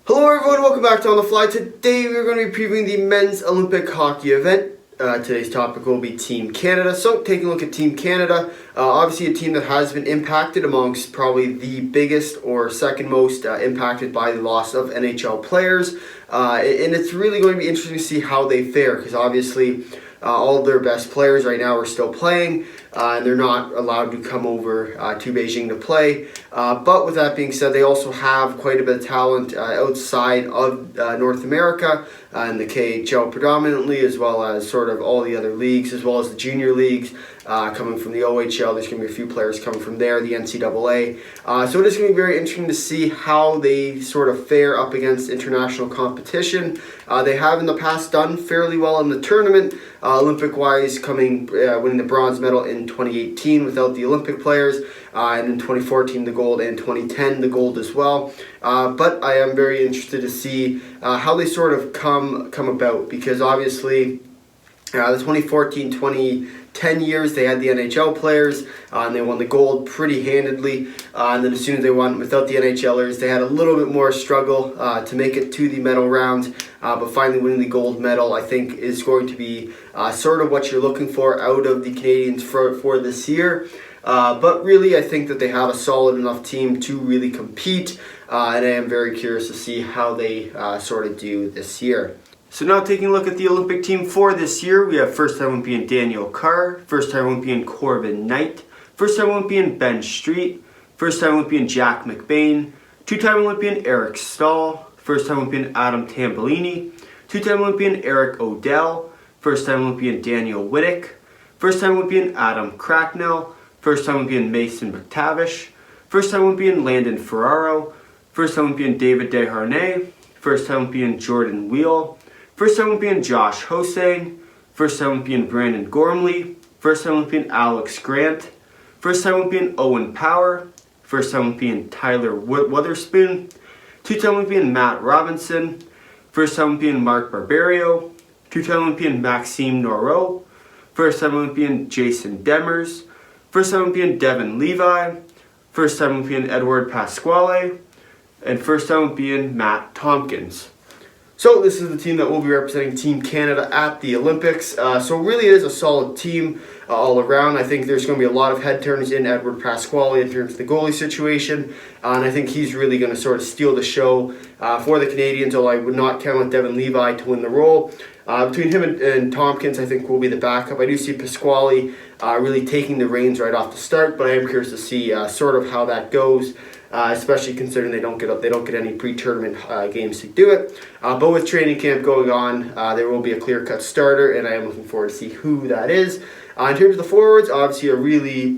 Hello everyone, welcome back to On The Fly. Today we're going to be previewing the men's Olympic hockey event. Today's topic will be Team Canada. So taking a look at Team Canada, obviously a team that has been impacted amongst probably the biggest or second most impacted by the loss of NHL players. And it's really going to be interesting to see how they fare because obviously all of their best players right now are still playing and they're not allowed to come over to Beijing to play. But with that being said, they also have quite a bit of talent outside of North America and the KHL predominantly, as well as sort of all the other leagues, as well as the junior leagues coming from the OHL. There's going to be a few players coming from there, the NCAA. So it is going to be very interesting to see how they sort of fare up against international competition. They have in the past done fairly well in the tournament, Olympic-wise, winning the bronze medal in 2018 without the Olympic players, and in 2014 the gold, and 2010 the gold as well. But I am very interested to see how they sort of come about, because obviously the 2014-2010 years they had the NHL players and they won the gold pretty handedly, and then as soon as they won without the NHLers, they had a little bit more struggle to make it to the medal round. But finally winning the gold medal, I think, is going to be sort of what you're looking for out of the Canadians for this year. But really, I think that they have a solid enough team to really compete, and I am very curious to see how they sort of do this year. So now taking a look at the Olympic team for this year, we have first-time Olympian Daniel Carr, first-time Olympian Corbin Knight, first-time Olympian Ben Street, first-time Olympian Jack McBain, two-time Olympian Eric Staal, first-time Olympian Adam Tambellini, two-time Olympian Eric Odell, first-time Olympian Daniel Wittick, first-time Olympian Adam Cracknell, first-time Olympian Mason McTavish, first-time Olympian Landon Ferraro, first-time Olympian David Desharnais, first-time Olympian Jordan Wheel, first-time Olympian Josh Hosang, first-time Olympian Brandon Gormley, first-time Olympian Alex Grant, first-time Olympian Owen Power, first-time Olympian Tyler Witherspoon, two-time Olympian Matt Robinson, first-time Olympian Mark Barberio, two-time Olympian Maxime Noreau, first-time Olympian Jason Demers, first-time Olympian Devon Levi, first-time Olympian Edward Pasquale, and first-time Olympian Matt Tompkins. So this is the team that will be representing Team Canada at the Olympics. So really it is a solid team all around. I think there's going to be a lot of head turners in Edward Pasquale in terms of the goalie situation. And I think he's really going to sort of steal the show for the Canadians, although I would not count on Devon Levi to win the role. Between him and Tompkins, I think will be the backup. I do see Pasquale really taking the reins right off the start, but I am curious to see sort of how that goes. Especially considering they don't get any pre-tournament games to do it. But with training camp going on, there will be a clear-cut starter, and I am looking forward to see who that is. In terms of the forwards, obviously a really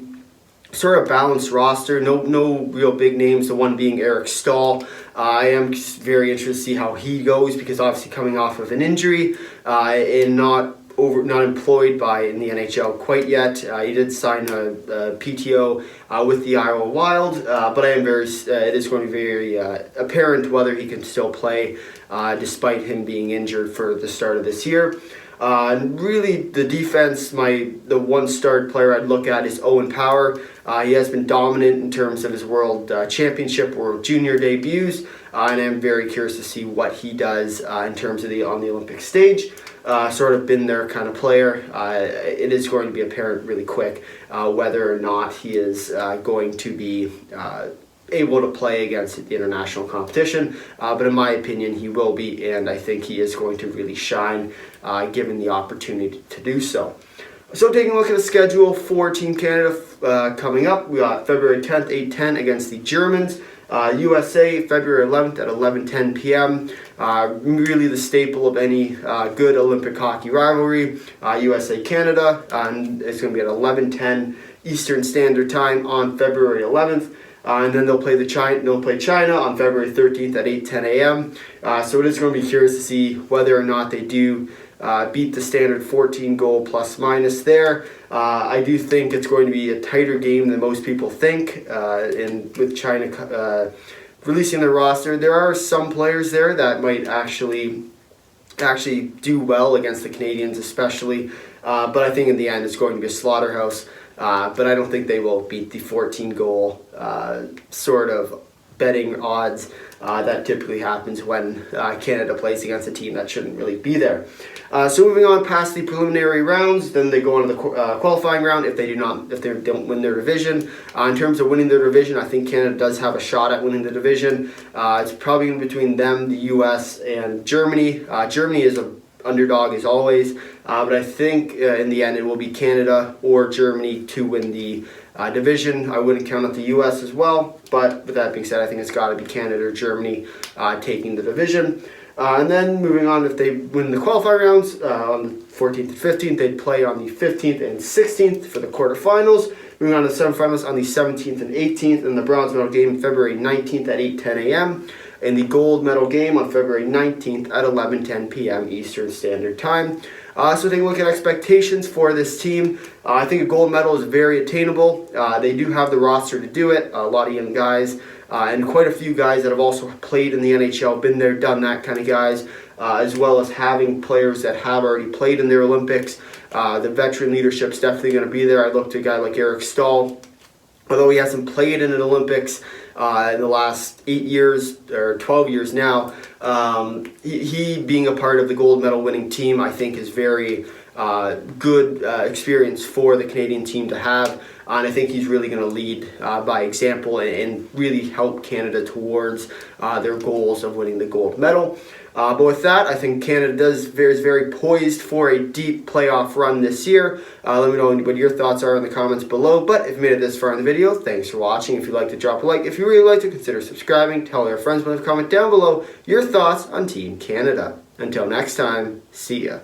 sort of balanced roster. No real big names. The one being Eric Staal. I am very interested to see how he goes, because obviously coming off of an injury and not employed in the NHL quite yet. He did sign a PTO with the Iowa Wild, but it is going to be very apparent whether he can still play despite him being injured for the start of this year. And really, the defense, the one starred player I'd look at is Owen Power. He has been dominant in terms of his World Championship or Junior debuts, and I'm very curious to see what he does in terms of on the Olympic stage. Sort of been their kind of player. It is going to be apparent really quick whether or not he is going to be able to play against the international competition, but in my opinion he will be, and I think he is going to really shine given the opportunity to do so. So taking a look at the schedule for Team Canada coming up, we got February 10th, 8:10 against the Germans. USA, February 11th at 11:10 p.m. Really the staple of any good Olympic hockey rivalry. USA-Canada, and it's going to be at 11:10 Eastern Standard Time on February 11th. And then they'll play China on February 13th at 8:10 a.m. So it is going to be curious to see whether or not they do beat the standard 14-goal plus-minus there. I do think it's going to be a tighter game than most people think, and with China releasing their roster, there are some players there that might actually do well against the Canadians especially, but I think in the end it's going to be a slaughterhouse, but I don't think they will beat the 14-goal sort of betting odds that typically happens when Canada plays against a team that shouldn't really be there. So moving on past the preliminary rounds, then they go on to the qualifying round if they don't win their division. In terms of winning their division, I think Canada does have a shot at winning the division. It's probably in between them, the U.S., and Germany. Germany is an underdog as always, but I think in the end it will be Canada or Germany to win the division. I wouldn't count out the U.S. as well, but with that being said, I think it's got to be Canada or Germany taking the division. And then moving on, if they win the qualifying rounds on the 14th and 15th, they'd play on the 15th and 16th for the quarterfinals. Moving on to the semifinals on the 17th and 18th, and the bronze medal game February 19th at 8:10 a.m. and the gold medal game on February 19th at 11:10 p.m. Eastern Standard Time. So taking a look at expectations for this team, I think a gold medal is very attainable. They do have the roster to do it, a lot of young guys, and quite a few guys that have also played in the NHL, been there, done that kind of guys, as well as having players that have already played in their Olympics. The veteran leadership's definitely going to be there. I look to a guy like Staal. Although he hasn't played in an Olympics in the last 8 years or 12 years now, he being a part of the gold medal winning team, I think is very good experience for the Canadian team to have. And I think he's really going to lead by example and really help Canada towards their goals of winning the gold medal. But with that, I think Canada is very poised for a deep playoff run this year. Let me know what your thoughts are in the comments below. But if you made it this far in the video, thanks for watching. If you'd like to drop a like, if you really like to, consider subscribing. Tell your friends, leave a comment down below your thoughts on Team Canada. Until next time, see ya.